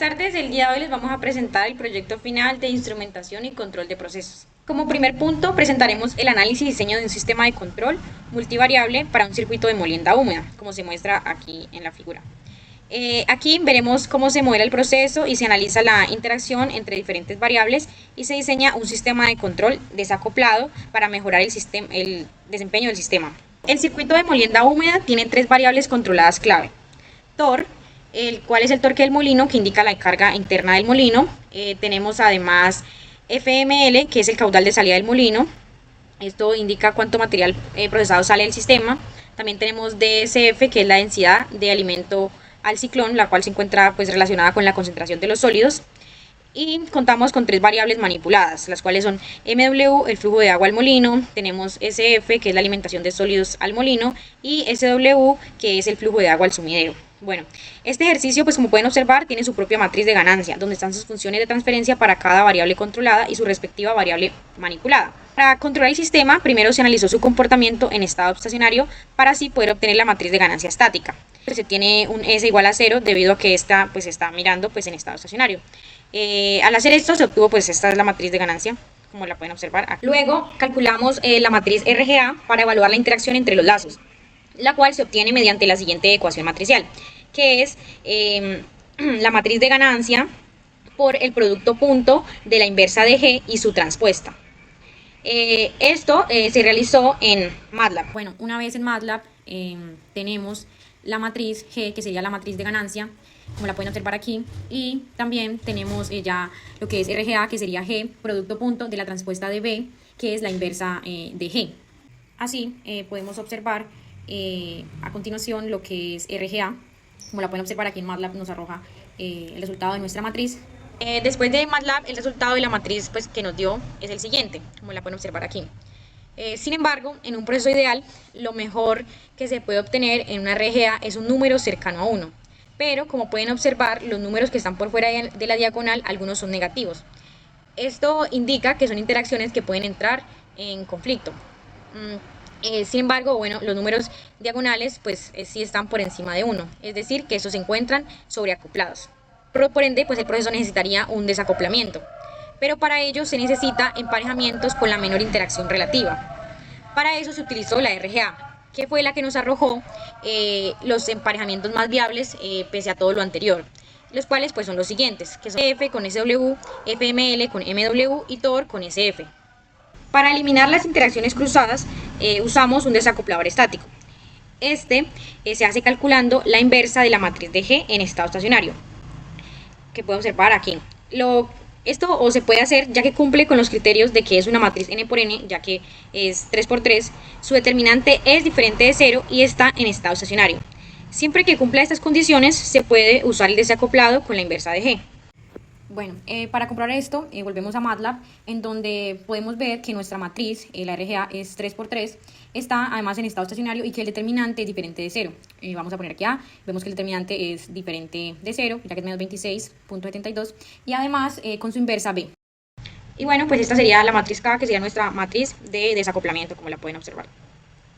tardes, el día de hoy les vamos a presentar el proyecto final de instrumentación y control de procesos. Como primer punto, presentaremos el análisis y diseño de un sistema de control multivariable para un circuito de molienda húmeda, como se muestra aquí en la figura. Aquí veremos cómo se modela el proceso y se analiza la interacción entre diferentes variables y se diseña un sistema de control desacoplado para mejorar el desempeño del sistema. El circuito de molienda húmeda tiene tres variables controladas clave. Tor, el cual es el torque del molino, que indica la carga interna del molino. Tenemos además FML, que es el caudal de salida del molino. Esto indica cuánto material procesado sale del sistema. También tenemos DSF, que es la densidad de alimento al ciclón, la cual se encuentra pues relacionada con la concentración de los sólidos. Y contamos con tres variables manipuladas, las cuales son MW, el flujo de agua al molino, tenemos SF, que es la alimentación de sólidos al molino, y SW, que es el flujo de agua al sumidero. Bueno, este ejercicio, pues como pueden observar, tiene su propia matriz de ganancia, donde están sus funciones de transferencia para cada variable controlada y su respectiva variable manipulada. Para controlar el sistema, primero se analizó su comportamiento en estado estacionario para así poder obtener la matriz de ganancia estática. Se tiene un S igual a 0 debido a que esta pues está mirando pues en estado estacionario. Al hacer esto se obtuvo pues esta es la matriz de ganancia, como la pueden observar aquí. Luego calculamos la matriz RGA para evaluar la interacción entre los lazos, la cual se obtiene mediante la siguiente ecuación matricial, que es la matriz de ganancia por el producto punto de la inversa de G y su transpuesta. Esto se realizó en MATLAB. Bueno, una vez en MATLAB tenemos la matriz G, que sería la matriz de ganancia, como la pueden observar aquí, y también tenemos ya lo que es RGA, que sería G, producto punto de la transpuesta de B, que es la inversa de G. Así podemos observar a continuación lo que es RGA, como la pueden observar aquí en MATLAB nos arroja el resultado de nuestra matriz. Después de MATLAB, el resultado de la matriz pues, que nos dio es el siguiente, como la pueden observar aquí. Sin embargo, en un proceso ideal, lo mejor que se puede obtener en una RGA es un número cercano a 1. Pero, como pueden observar, los números que están por fuera de la diagonal, algunos son negativos. Esto indica que son interacciones que pueden entrar en conflicto. Sin embargo, bueno, los números diagonales pues sí están por encima de 1, es decir, que estos se encuentran sobreacoplados. Por ende, pues el proceso necesitaría un desacoplamiento. Pero para ello se necesita emparejamientos con la menor interacción relativa. Para eso se utilizó la RGA, que fue la que nos arrojó los emparejamientos más viables pese a todo lo anterior, los cuales pues son los siguientes, que son F con SW, FML con MW y TOR con SF. Para eliminar las interacciones cruzadas usamos un desacoplador estático. Este se hace calculando la inversa de la matriz de G en estado estacionario, que pueden observar aquí. Esto o se puede hacer ya que cumple con los criterios de que es una matriz n por n, ya que es 3 por 3, su determinante es diferente de 0 y está en estado estacionario. Siempre que cumpla estas condiciones, se puede usar el desacoplado con la inversa de G. Bueno, para comprobar esto, volvemos a MATLAB, en donde podemos ver que nuestra matriz, la RGA, es 3 por 3, está además en estado estacionario y que el determinante es diferente de 0. Vamos a poner aquí A, vemos que el determinante es diferente de 0, ya que es menos 26.72, y además con su inversa B. Y bueno, pues esta sería la matriz K, que sería nuestra matriz de desacoplamiento, como la pueden observar,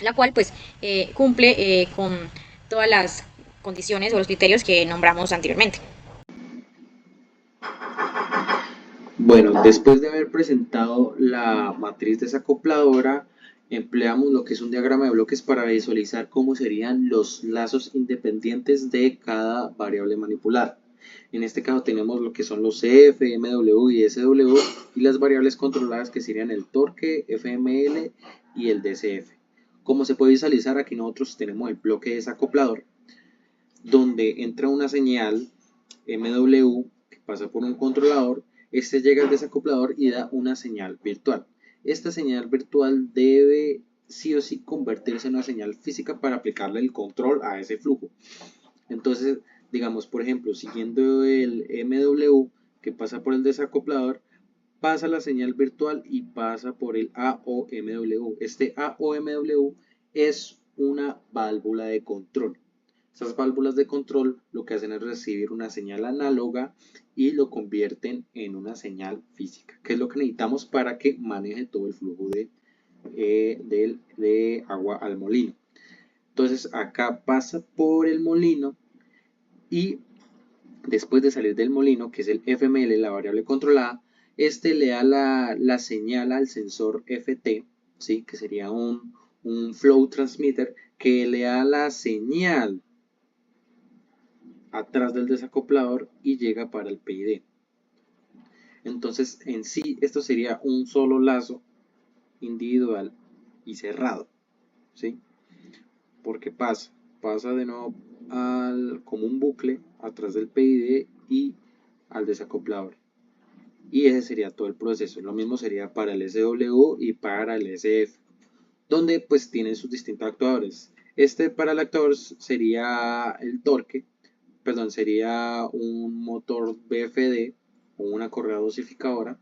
la cual pues cumple con todas las condiciones o los criterios que nombramos anteriormente. Bueno, después de haber presentado la matriz desacopladora, empleamos lo que es un diagrama de bloques para visualizar cómo serían los lazos independientes de cada variable manipulada. En este caso tenemos lo que son los CF, MW y SW y las variables controladas que serían el torque, FML y el DCF. Como se puede visualizar, aquí nosotros tenemos el bloque desacoplador, donde entra una señal MW que pasa por un controlador. Este llega al desacoplador y da una señal virtual. Esta señal virtual debe sí o sí convertirse en una señal física para aplicarle el control a ese flujo. Entonces, digamos, por ejemplo, siguiendo el MW que pasa por el desacoplador, pasa la señal virtual y pasa por el AOMW. Este AOMW es una válvula de control. Estas válvulas de control lo que hacen es recibir una señal análoga y lo convierten en una señal física, que es lo que necesitamos para que maneje todo el flujo de agua al molino. Entonces acá pasa por el molino y después de salir del molino, que es el FML, la variable controlada, este le da la señal al sensor FT, ¿sí? Que sería un flow transmitter, que le da la señal atrás del desacoplador y llega para el PID. Entonces, en sí, esto sería un solo lazo individual y cerrado, ¿sí? Porque pasa de nuevo como un bucle atrás del PID y al desacoplador. Y ese sería todo el proceso. Lo mismo sería para el SW y para el SF, donde pues tienen sus distintos actuadores. Este para el actuador sería el torque, perdón, sería un motor BFD o una correa dosificadora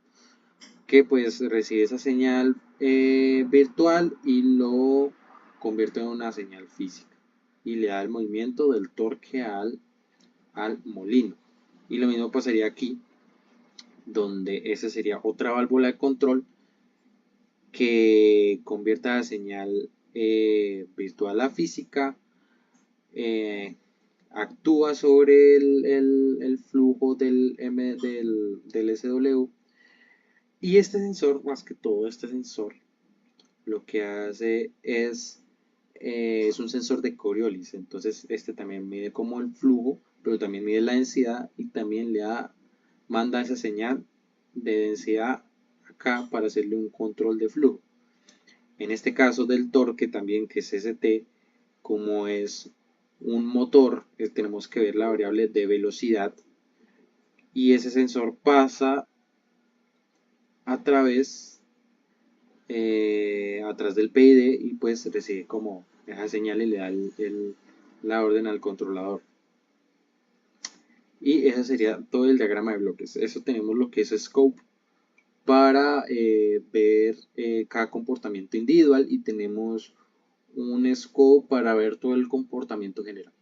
que pues recibe esa señal virtual y lo convierte en una señal física y le da el movimiento del torque al molino. Y lo mismo pasaría aquí, donde esa sería otra válvula de control que convierta la señal virtual a física, actúa sobre el flujo del SW, y este sensor, más que todo este sensor, lo que hace es un sensor de Coriolis. Entonces este también mide como el flujo, pero también mide la densidad y también manda esa señal de densidad acá para hacerle un control de flujo. En este caso del torque también, que es ST, como es un motor, tenemos que ver la variable de velocidad, y ese sensor pasa a través atrás del PID y pues recibe como esa señal y le da la orden al controlador. Y ese sería todo el diagrama de bloques. Eso tenemos lo que es scope para ver cada comportamiento individual, y tenemos un scope para ver todo el comportamiento general.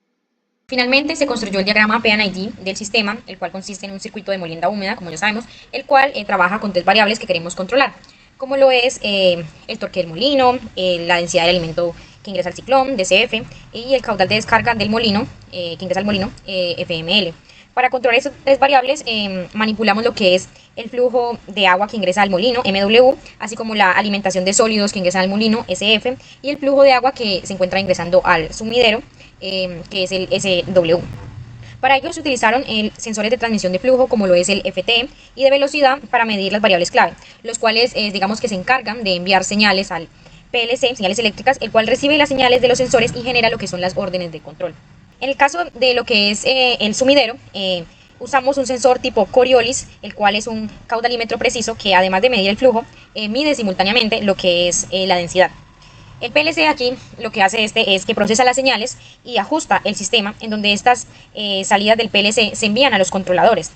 Finalmente se construyó el diagrama PID del sistema, el cual consiste en un circuito de molienda húmeda, como ya sabemos, el cual trabaja con tres variables que queremos controlar, como lo es el torque del molino, la densidad del alimento que ingresa al ciclón, DCF, y el caudal de descarga del molino, que ingresa al molino, FML. Para controlar esas tres variables, manipulamos lo que es el flujo de agua que ingresa al molino, MW, así como la alimentación de sólidos que ingresan al molino, SF, y el flujo de agua que se encuentra ingresando al sumidero, que es el SW. Para ello se utilizaron sensores de transmisión de flujo, como lo es el FT, y de velocidad para medir las variables clave, los cuales digamos que se encargan de enviar señales al PLC, señales eléctricas, el cual recibe las señales de los sensores y genera lo que son las órdenes de control. En el caso de lo que es el sumidero, usamos un sensor tipo Coriolis, el cual es un caudalímetro preciso que, además de medir el flujo, mide simultáneamente lo que es la densidad. El PLC aquí lo que hace es que procesa las señales y ajusta el sistema, en donde estas salidas del PLC se envían a los controladores.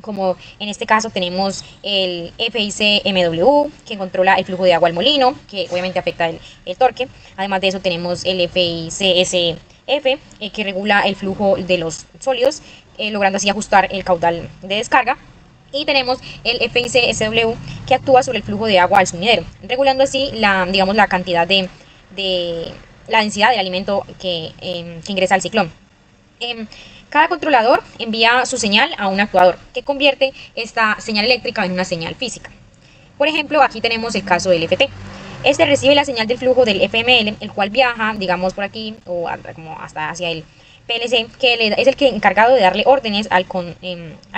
Como en este caso tenemos el FIC-MW, que controla el flujo de agua al molino, que obviamente afecta el torque. Además de eso tenemos el FIC-SF, que regula el flujo de los sólidos, logrando así ajustar el caudal de descarga. Y tenemos el FIC-SW, que actúa sobre el flujo de agua al sumidero, regulando así la cantidad de la densidad del alimento que ingresa al ciclón. Cada controlador envía su señal a un actuador, que convierte esta señal eléctrica en una señal física. Por ejemplo, aquí tenemos el caso del FT. Este recibe la señal del flujo del FML, el cual viaja, digamos, por aquí o como hasta hacia el PLC, que es el que encargado de darle órdenes al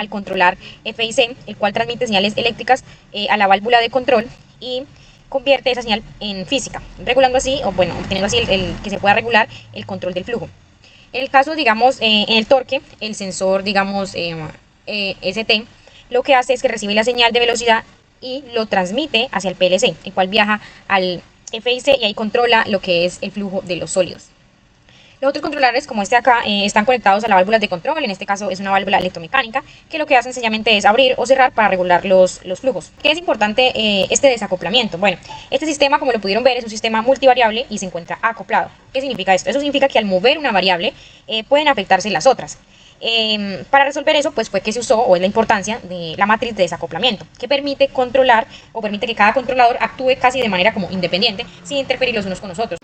controlar FIC, el cual transmite señales eléctricas a la válvula de control y convierte esa señal en física, regulando así, o bueno, obteniendo así el que se pueda regular el control del flujo. En el caso, digamos, en el torque, el sensor, digamos, ST, lo que hace es que recibe la señal de velocidad y lo transmite hacia el PLC, el cual viaja al FIC y ahí controla lo que es el flujo de los sólidos. Los otros controladores, como este acá, están conectados a las válvulas de control. En este caso es una válvula electromecánica, que lo que hacen sencillamente es abrir o cerrar para regular los flujos. ¿Qué es importante este desacoplamiento? Bueno, este sistema, como lo pudieron ver, es un sistema multivariable y se encuentra acoplado. ¿Qué significa esto? Eso significa que al mover una variable pueden afectarse las otras. Para resolver eso, pues fue que se usó, o es la importancia de la matriz de desacoplamiento, que permite controlar o permite que cada controlador actúe casi de manera como independiente, sin interferir los unos con los otros.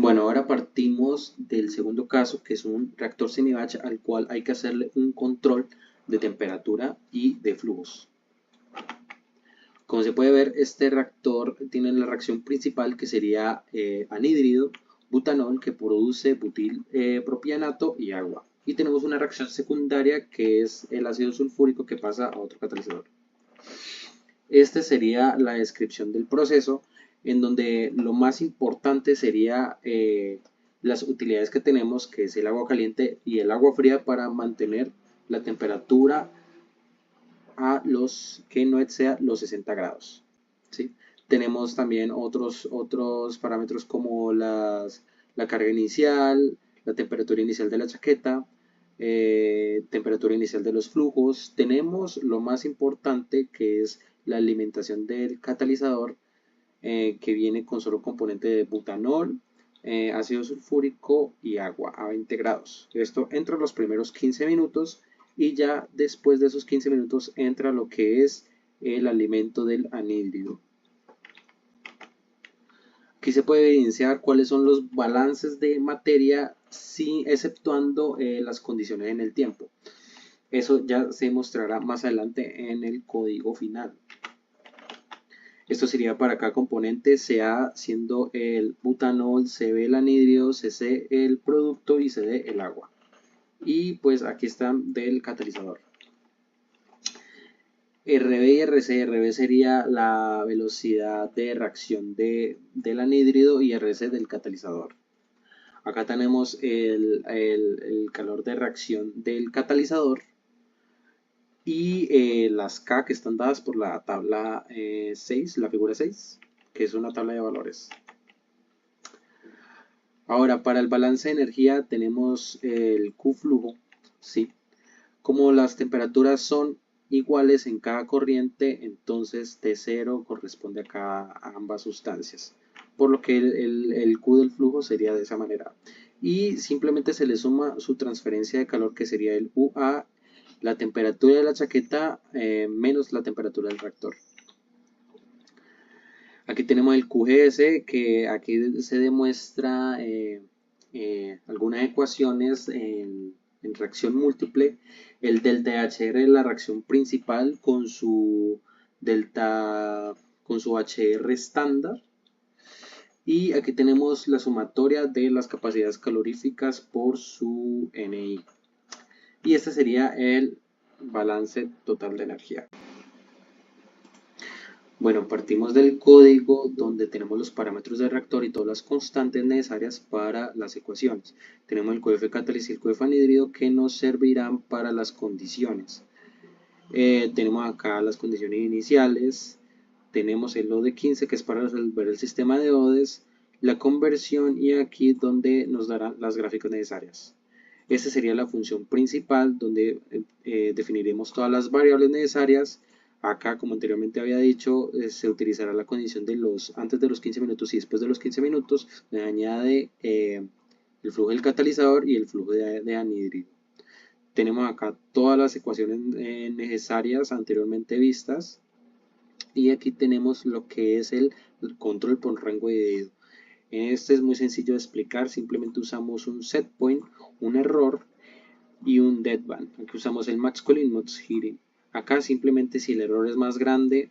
Bueno, ahora partimos del segundo caso, que es un reactor semi-batch al cual hay que hacerle un control de temperatura y de flujos. Como se puede ver, este reactor tiene la reacción principal que sería anhídrido, butanol, que produce butil propianato y agua. Y tenemos una reacción secundaria que es el ácido sulfúrico que pasa a otro catalizador. Esta sería la descripción del proceso, en donde lo más importante sería las utilidades que tenemos, que es el agua caliente y el agua fría, para mantener la temperatura a los que no exceda los 60 grados. ¿Sí? Tenemos también otros parámetros como la carga inicial, la temperatura inicial de la chaqueta, temperatura inicial de los flujos. Tenemos lo más importante, que es la alimentación del catalizador, que viene con solo componente de butanol, ácido sulfúrico y agua a 20 grados. Esto entra los primeros 15 minutos y ya después de esos 15 minutos entra lo que es el alimento del anhídrido. Aquí se puede evidenciar cuáles son los balances de materia, exceptuando las condiciones en el tiempo. Eso ya se mostrará más adelante en el código final. Esto sería para cada componente, Ca siendo el butanol, Cb el anhídrido, Cc el producto y Cd el agua. Y pues aquí están del catalizador. Rb y Rc. Rb sería la velocidad de reacción del anhídrido y Rc del catalizador. Acá tenemos el calor de reacción del catalizador y las K, que están dadas por la tabla 6, la figura 6, que es una tabla de valores. Ahora, para el balance de energía tenemos el Q flujo, ¿sí? Como las temperaturas son iguales en cada corriente, entonces T0 corresponde a ambas sustancias, por lo que el Q del flujo sería de esa manera. Y simplemente se le suma su transferencia de calor, que sería el UA, la temperatura de la chaqueta menos la temperatura del reactor. Aquí tenemos el QGS, que aquí se demuestra algunas ecuaciones en reacción múltiple. El delta HR es la reacción principal con su HR estándar. Y aquí tenemos la sumatoria de las capacidades caloríficas por su NI. Y este sería el balance total de energía. Bueno, partimos del código donde tenemos los parámetros del reactor y todas las constantes necesarias para las ecuaciones. Tenemos el coefe cáliz y el coefe anhídrido, que nos servirán para las condiciones. Tenemos acá las condiciones iniciales, tenemos el O de 15, que es para resolver el sistema de odes, la conversión, y aquí donde nos darán las gráficas necesarias. Esta sería la función principal, donde definiremos todas las variables necesarias. Acá, como anteriormente había dicho, se utilizará la condición de antes de los 15 minutos y después de los 15 minutos. Se añade el flujo del catalizador y el flujo de anhídrido. Tenemos acá todas las ecuaciones necesarias anteriormente vistas. Y aquí tenemos lo que es el control por rango dividido. Este es muy sencillo de explicar, simplemente usamos un set point, un error y un deadband. Aquí usamos el max cooling, max heating. Acá simplemente, si el error es más grande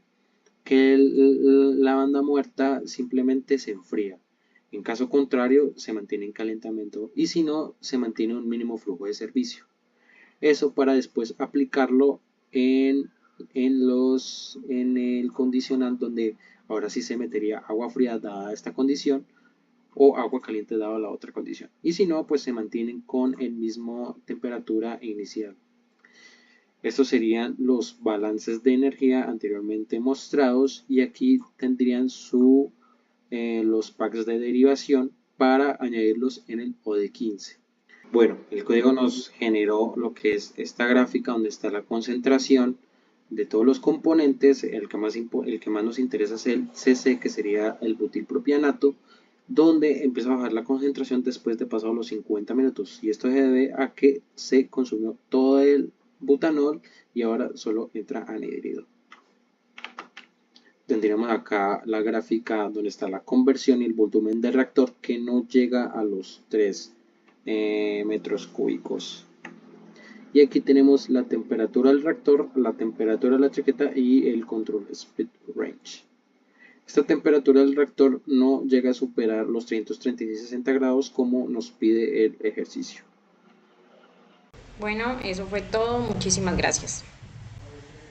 que la banda muerta, simplemente se enfría. En caso contrario, se mantiene en calentamiento, y si no, se mantiene un mínimo flujo de servicio. Eso para después aplicarlo en el condicional, donde ahora sí se metería agua fría dada esta condición o agua caliente dada la otra condición. Y si no, pues se mantienen con el mismo temperatura inicial. Estos serían los balances de energía anteriormente mostrados, y aquí tendrían los packs de derivación para añadirlos en el OD15. Bueno, el código nos generó lo que es esta gráfica donde está la concentración de todos los componentes. El que más nos interesa es el CC, que sería el butilpropianato, donde empieza a bajar la concentración después de pasados los 50 minutos. Y esto se debe a que se consumió todo el butanol y ahora solo entra anhídrido. tendríamos acá la gráfica donde está la conversión y el volumen del reactor que no llega a los 3 metros cúbicos. Y aquí tenemos la temperatura del reactor, la temperatura de la chaqueta y el control speed range. Esta temperatura del reactor no llega a superar los 336-60 grados como nos pide el ejercicio. Bueno, eso fue todo. Muchísimas gracias.